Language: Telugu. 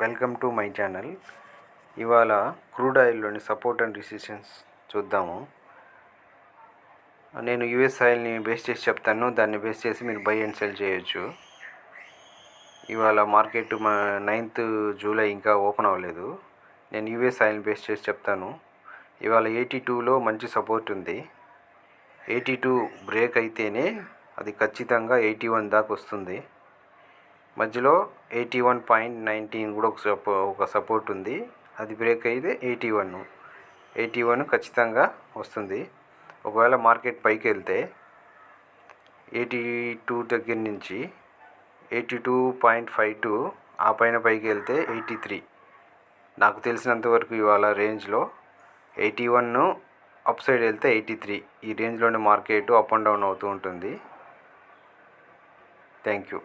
Welcome to my channel. ఇవాళ క్రూడ్ ఆయిల్లోని సపోర్ట్ అండ్ రెసిస్టెన్స్ చూద్దాము. నేను యూఎస్ ఆయిల్ని బేస్ చేసి చెప్తాను, దాన్ని బేస్ చేసి మీరు బై అండ్ సెల్ చేయొచ్చు. ఇవాళ మార్కెట్ 9th జూలై ఇంకా ఓపెన్ అవ్వలేదు. నేను యూఎస్ ఆయిల్ని బేస్ చేసి చెప్తాను. ఇవాళ 82లో మంచి సపోర్ట్ ఉంది. 82 బ్రేక్ అయితేనే అది ఖచ్చితంగా 81 దాకా వస్తుంది. మధ్యలో 81.19 కూడా ఒక సపోర్ట్ ఉంది. అది బ్రేక్ అయితే 81 ఖచ్చితంగా వస్తుంది. ఒకవేళ మార్కెట్ పైకి వెళ్తే 82 దగ్గర నుంచి 82.52 ఆ పైన పైకి వెళ్తే 83. నాకు తెలిసినంతవరకు ఇవాళ రేంజ్లో 81 అప్ సైడ్ వెళ్తే 83, ఈ రేంజ్లోనే మార్కెట్ అప్ అండ్ డౌన్ అవుతూ ఉంటుంది. Thank you.